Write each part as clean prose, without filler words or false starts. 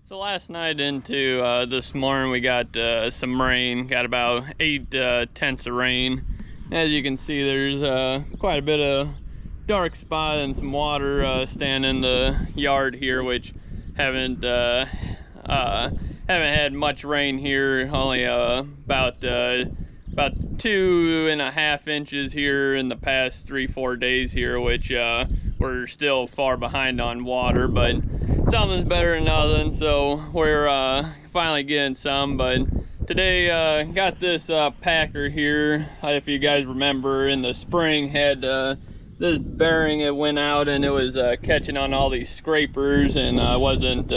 So last night into this morning we got some rain, got about 8 tenths of rain. As you can see, there's quite a bit of dark spot and some water standing in the yard here, which haven't had much rain here, only about 2.5 inches here in the past 3-4 days here, which we're still far behind on water, but something's better than nothing, so we're finally getting some. But today got this packer here. If you guys remember, in the spring had this bearing, it went out and it was catching on all these scrapers and wasn't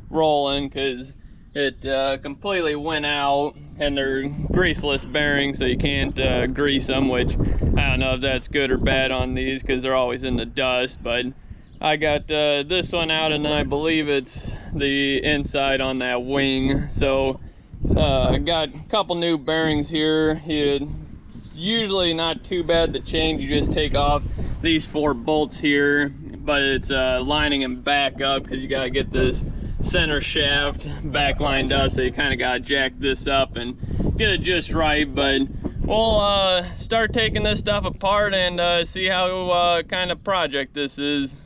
rolling because it completely went out, and they're greaseless bearings, so you can't grease them, which I don't know if that's good or bad on these because they're always in the dust. But I got this one out, and then I believe it's the inside on that wing. So I got a couple new bearings here. It's usually not too bad to change. You just take off these 4 bolts here, but it's lining them back up because you gotta get this center shaft back lined up, so you kind of gotta jack this up and get it just right. But we'll start taking this stuff apart and see how kind of project this is.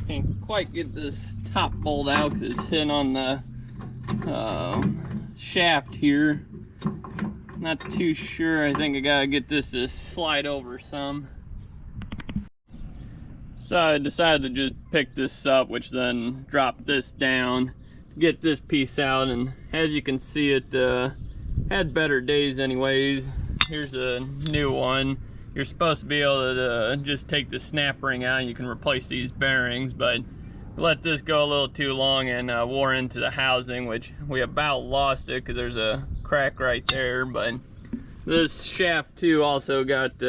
Can't quite get this top bolt out because it's hitting on the shaft here. Not too sure. I think I gotta get this to slide over some. So I decided to just pick this up, which then dropped this down to get this piece out. And as you can see, it had better days anyways. Here's a new one. You're supposed to be able to just take the snap ring out and you can replace these bearings, but let this go a little too long and wore into the housing, which we about lost it because there's a crack right there. But this shaft too also got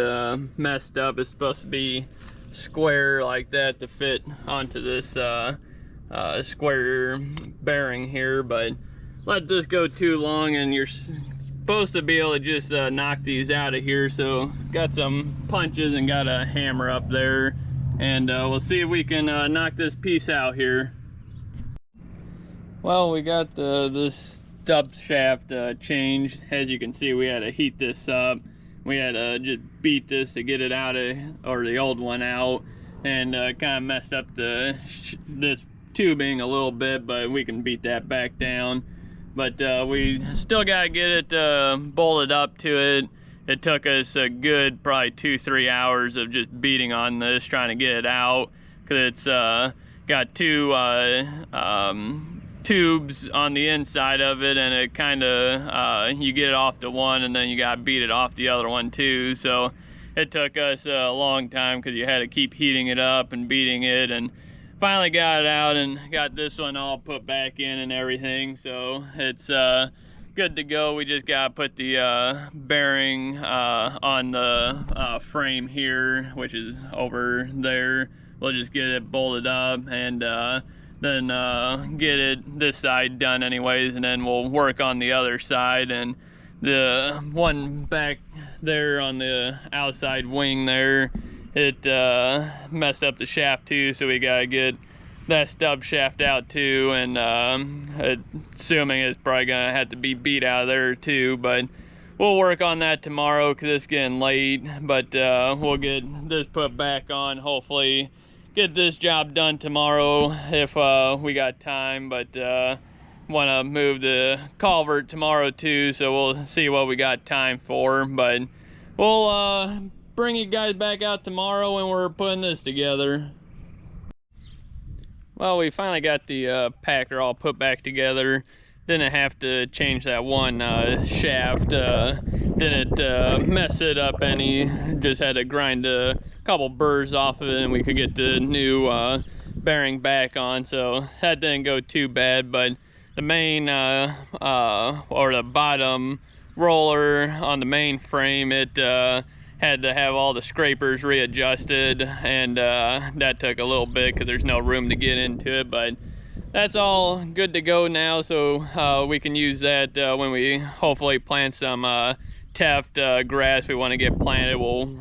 messed up. It's supposed to be square like that to fit onto this square bearing here, but let this go too long and you're supposed to be able to just knock these out of here. So got some punches and got a hammer up there, and we'll see if we can knock this piece out here. Well, we got this stub shaft changed. As you can see, we had to heat this up. We had to just beat this to get it out of, or the old one out, and kind of messed up this tubing a little bit, but we can beat that back down. But we still gotta get it bolted up to it. It took us a good probably 2-3 hours of just beating on this, trying to get it out, because it's got 2 tubes on the inside of it, and it kind of you get it off the one and then you gotta beat it off the other one too. So it took us a long time because you had to keep heating it up and beating it, and finally got it out and got this one all put back in and everything. So it's good to go. We just gotta put the bearing on the frame here, which is over there. We'll just get it bolted up and then get it this side done anyways, and then we'll work on the other side. And the one back there on the outside wing there, it messed up the shaft too, so we gotta get that stub shaft out too, and assuming it's probably gonna have to be beat out of there too, but we'll work on that tomorrow because it's getting late, but we'll get this put back on. Hopefully get this job done tomorrow if we got time, but want to move the culvert tomorrow too, so we'll see what we got time for. But we'll bring you guys back out tomorrow when we're putting this together. Well, we finally got the packer all put back together. Didn't have to change that one shaft. Didn't mess it up any. Just had to grind a couple burrs off of it and we could get the new bearing back on. So that didn't go too bad, but the main or the bottom roller on the main frame, it had to have all the scrapers readjusted, and that took a little bit because there's no room to get into it, but that's all good to go now, so we can use that when we hopefully plant some teft grass we want to get planted. We'll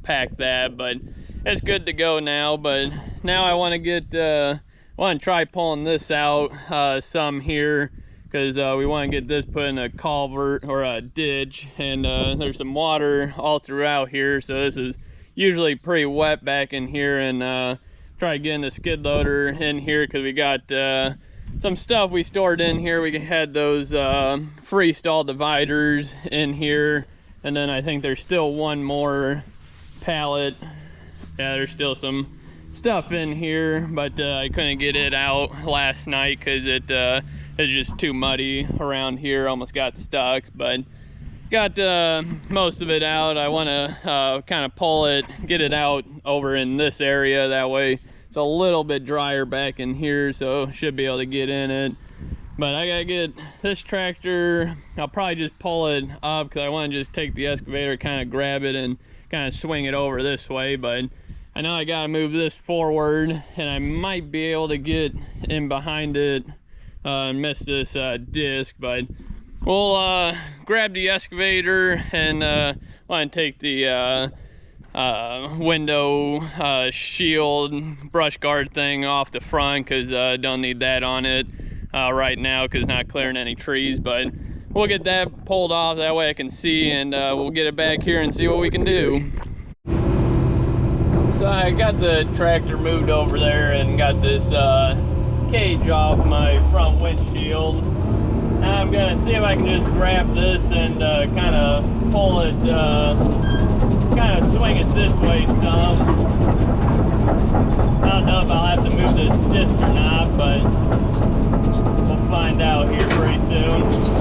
pack that, but it's good to go now. But now I want to try pulling this out some here, because we want to get this put in a culvert or a ditch, and there's some water all throughout here, so this is usually pretty wet back in here, and try getting the skid loader in here because we got some stuff we stored in here. We had those freestall dividers in here, and then I think there's still one more pallet. Yeah, there's still some stuff in here, but I couldn't get it out last night because it's just too muddy around here. Almost got stuck, but got most of it out. I want to kind of pull it, get it out over in this area. That way it's a little bit drier back in here, so should be able to get in it. But I gotta get this tractor. I'll probably just pull it up because I want to just take the excavator, kind of grab it and kind of swing it over this way. But I know I gotta move this forward, and I might be able to get in behind it and miss this disc, but we'll grab the excavator and want to take the window shield brush guard thing off the front, because don't need that on it right now because it's not clearing any trees. But we'll get that pulled off, that way I can see, and we'll get it back here and see what we can do. So I got the tractor moved over there and got this cage off my front windshield. Now I'm gonna see if I can just grab this and kind of pull it, kind of swing it this way some. I don't know if I'll have to move this disc or not, but we'll find out here pretty soon.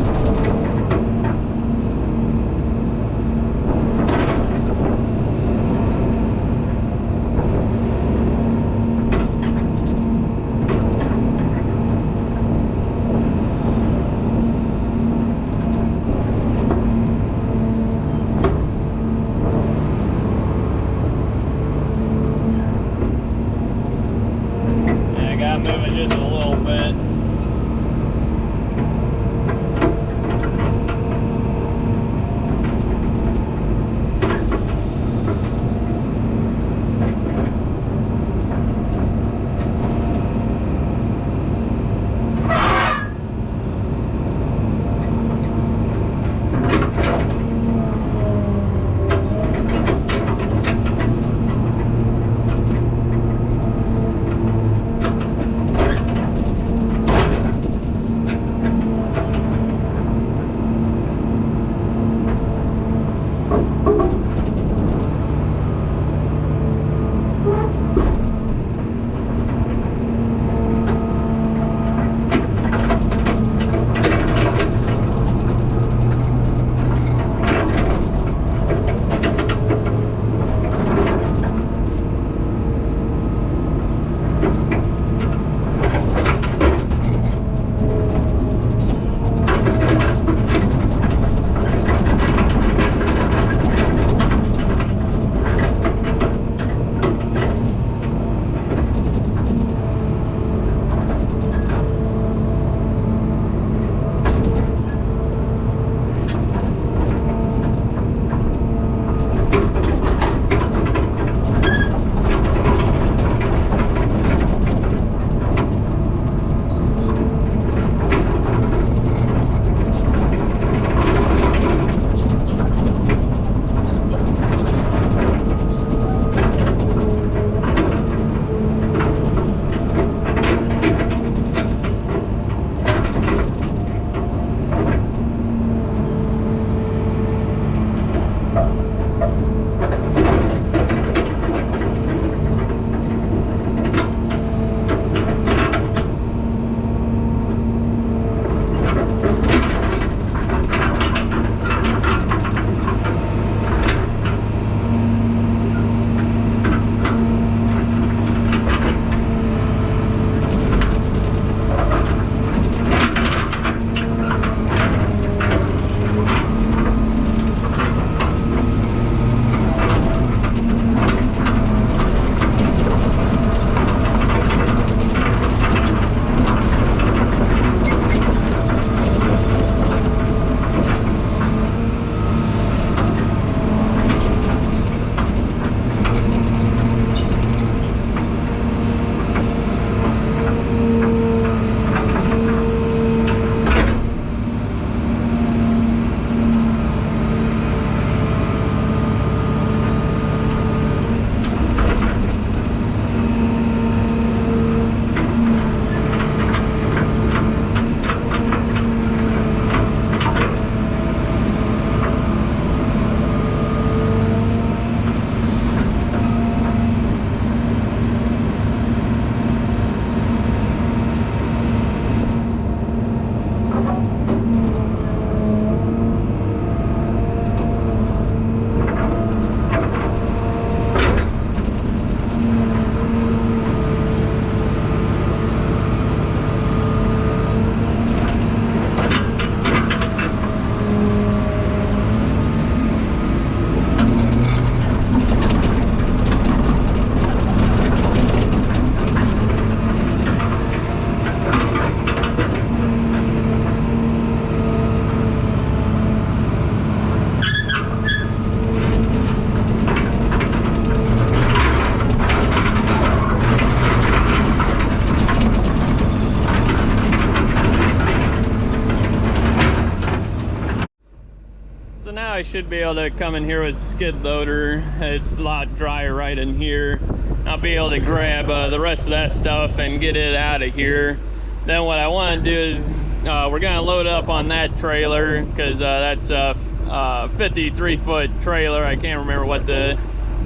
So now I should be able to come in here with a skid loader. It's a lot drier right in here. I'll be able to grab the rest of that stuff and get it out of here. Then what I want to do is we're going to load up on that trailer, because that's a 53-foot trailer. I can't remember what the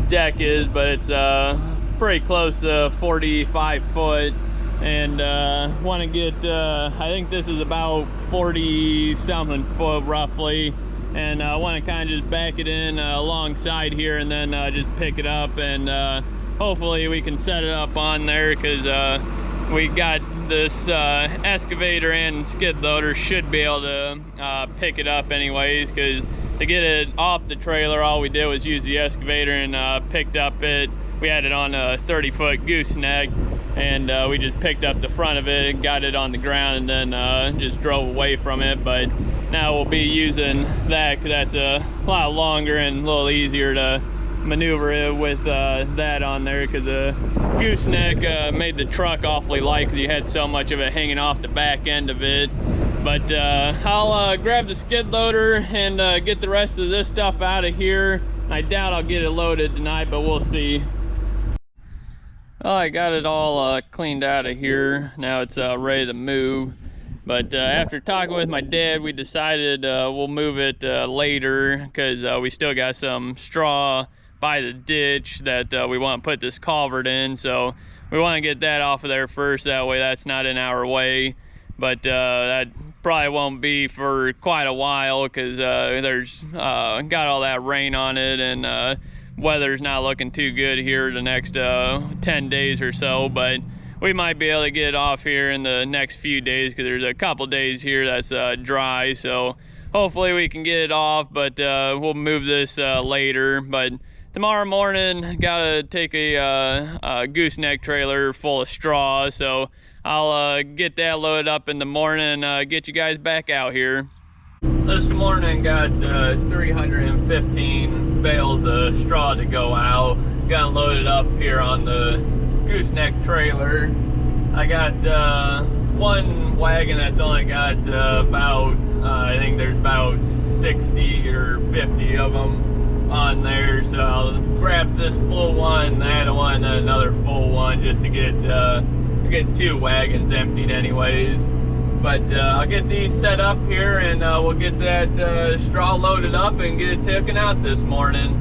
deck is, but it's pretty close to 45 foot. And want to get, I think this is about 40 something foot roughly. And I want to kind of just back it in alongside here, and then just pick it up, and hopefully we can set it up on there, because we got this excavator and skid loader should be able to pick it up anyways, because to get it off the trailer, all we did was use the excavator and picked up it. We had it on a 30-foot gooseneck, and we just picked up the front of it and got it on the ground, and then just drove away from it. But now we'll be using that, because that's a lot longer and a little easier to maneuver it with that on there, because the gooseneck made the truck awfully light because you had so much of it hanging off the back end of it. But I'll grab the skid loader and get the rest of this stuff out of here. I doubt I'll get it loaded tonight, but we'll see. Well, I got it all cleaned out of here. Now it's ready to move. But after talking with my dad, we decided we'll move it later, because we still got some straw by the ditch that we want to put this culvert in. So we want to get that off of there first. That way that's not in our way. But that probably won't be for quite a while, because there's got all that rain on it, and weather's not looking too good here the next 10 days or so. But we might be able to get it off here in the next few days, because there's a couple days here that's dry. So hopefully we can get it off, but we'll move this later. But tomorrow morning, gotta take a gooseneck trailer full of straw. So I'll get that loaded up in the morning and get you guys back out here. This morning got 315 bales of straw to go out. Got loaded up here on the gooseneck trailer. I got one wagon that's only got about I think there's about 60 or 50 of them on there, so I'll grab this full one, that one, and another full one, just to get two wagons emptied anyways. But I'll get these set up here, and we'll get that straw loaded up and get it taken out this morning.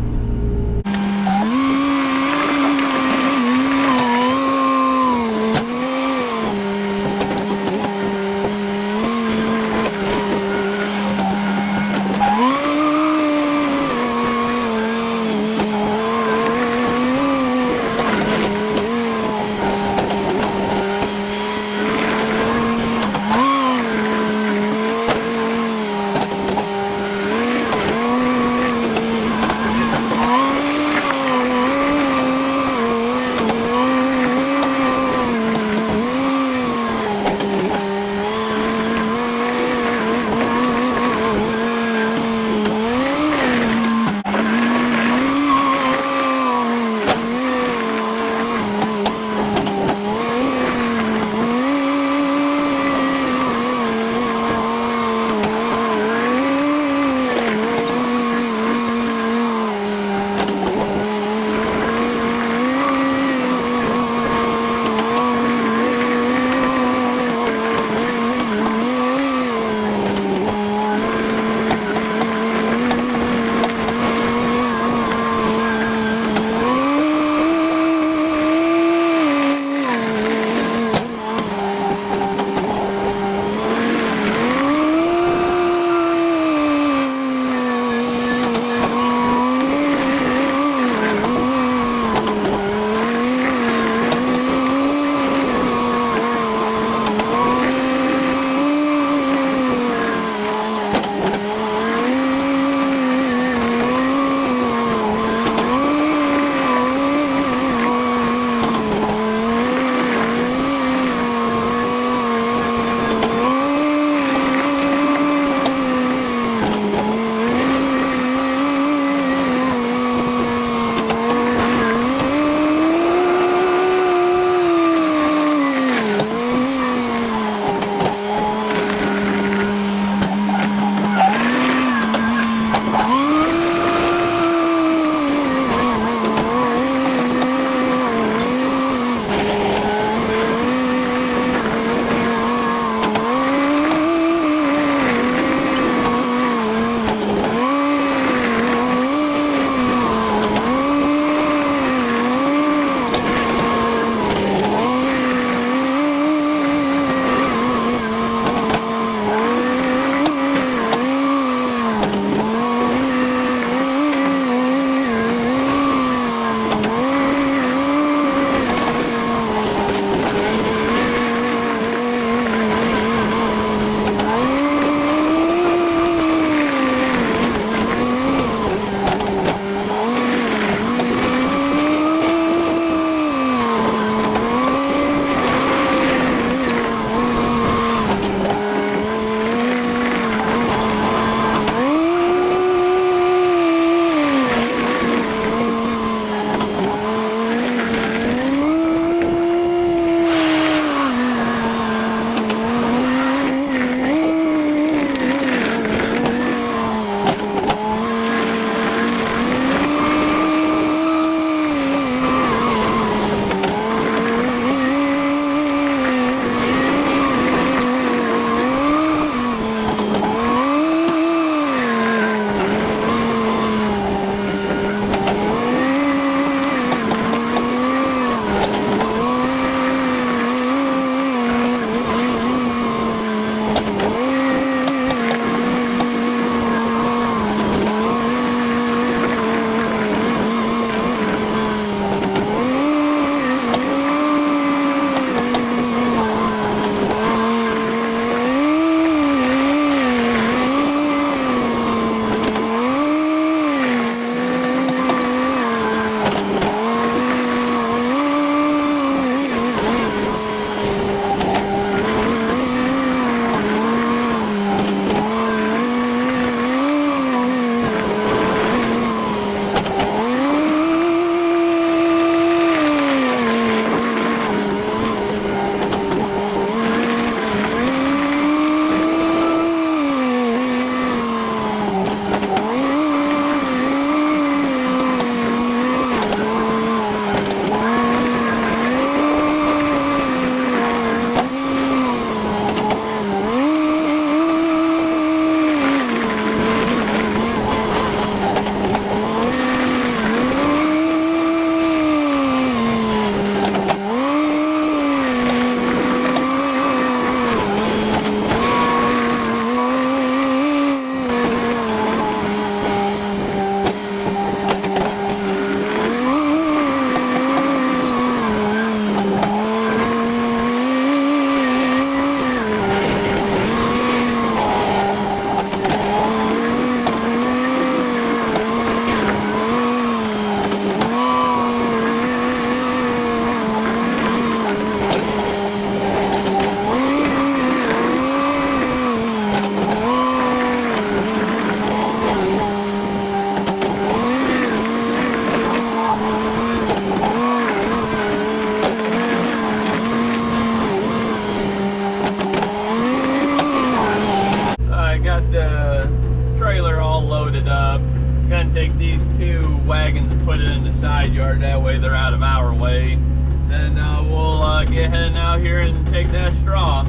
loaded up. Gonna take these 2 wagons and put it in the side yard, that way they're out of our way. Then we'll get heading out here and take that straw.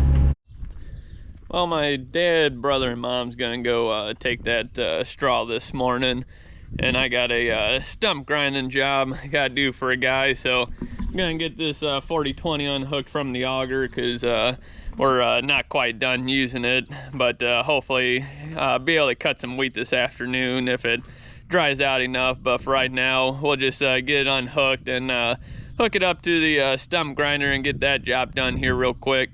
Well, my dad, brother, and mom's gonna go take that straw this morning, and I got a stump grinding job I gotta do for a guy, so I'm gonna get this 4020 unhooked from the auger, because we're not quite done using it, but hopefully be able to cut some wheat this afternoon if it dries out enough. But for right now, we'll just get it unhooked and hook it up to the stump grinder and get that job done here real quick.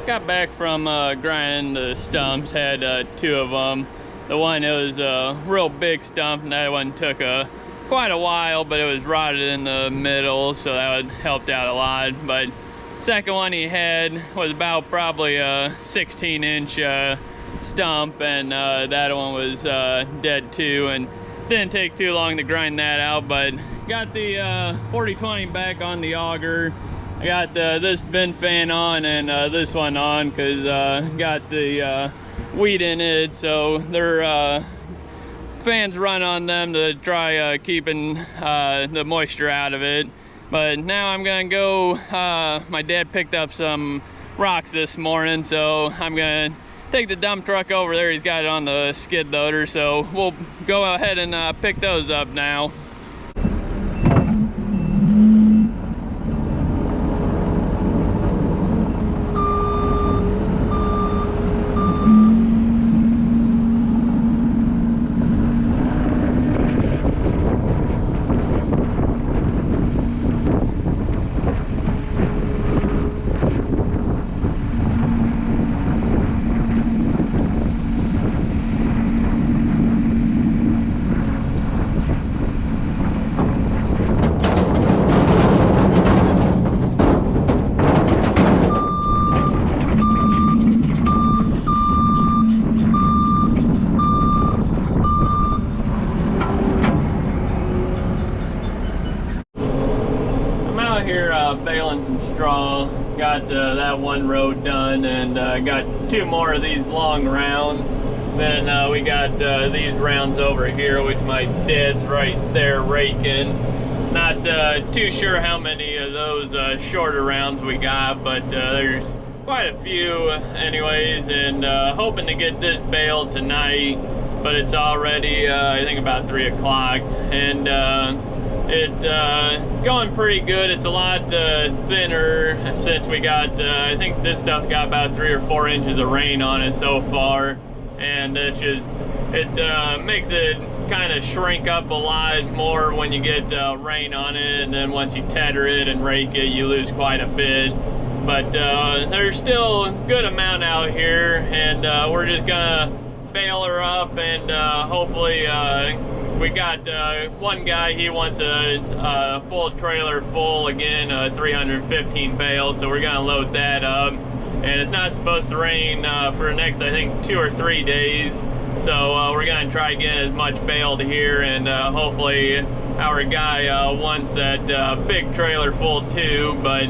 Got back from grinding the stumps, had 2 of them. The one, it was a real big stump, and that one took quite a while, but it was rotted in the middle, so that helped out a lot. But second one he had was about probably a 16-inch stump, and that one was dead too, and didn't take too long to grind that out. But got the 4020 back on the auger. I got this bin fan on and this one on, because got the wheat in it, so they're fans run on them to try keeping the moisture out of it. But now I'm gonna go, my dad picked up some rocks this morning, so I'm gonna take the dump truck over there. He's got it on the skid loader, so we'll go ahead and pick those up now. Baling some straw, got that one road done, and got 2 more of these long rounds. Then we got these rounds over here, which my dad's right there raking. Not too sure how many of those shorter rounds we got, but there's quite a few anyways, and hoping to get this baled tonight, but it's already I think about 3 o'clock, and it's going pretty good. It's a lot thinner since we got I think this stuff's got about 3 or 4 inches of rain on it so far, and it's just, it makes it kind of shrink up a lot more when you get rain on it, and then once you tether it and rake it, you lose quite a bit. But there's still a good amount out here, and we're just gonna bale her up, and hopefully we got one guy, he wants a full trailer full again, 315 bales, so we're gonna load that up. And it's not supposed to rain for the next, I think, 2 or 3 days, so we're gonna try getting as much baled here, and hopefully our guy wants that big trailer full too. But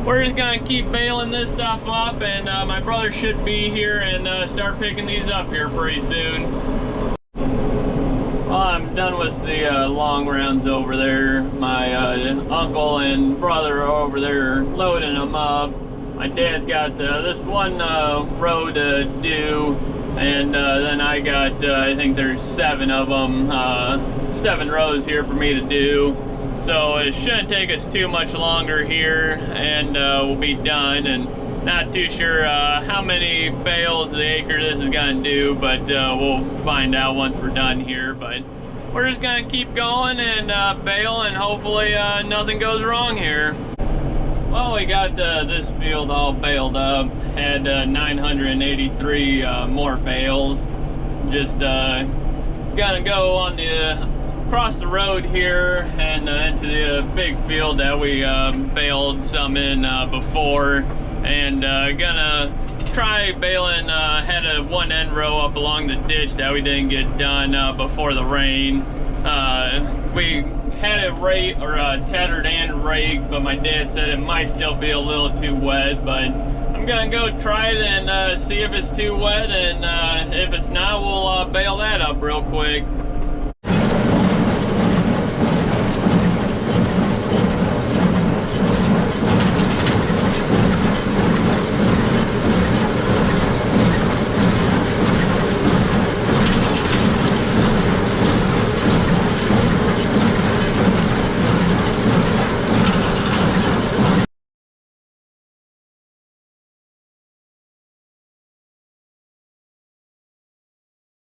we're just gonna keep baling this stuff up, and my brother should be here and start picking these up here pretty soon. Well, I'm done with the long rounds over there. My uncle and brother are over there loading them up. My dad's got this one row to do, and then I got, I think there's 7 of them, 7 rows here for me to do. So it shouldn't take us too much longer here, and we'll be done. And not too sure how many bales the acre this is gonna do, but we'll find out once we're done here. But we're just gonna keep going and bale, and hopefully nothing goes wrong here. Well, we got this field all baled up, had 983 more bales. Just gonna go on the across the road here and into the big field that we baled some in before, and gonna try baling, had a one end row up along the ditch that we didn't get done before the rain. We had it tethered and raked, but my dad said it might still be a little too wet, but I'm I'm gonna go try it and see if it's too wet, and if it's not, we'll bail that up real quick.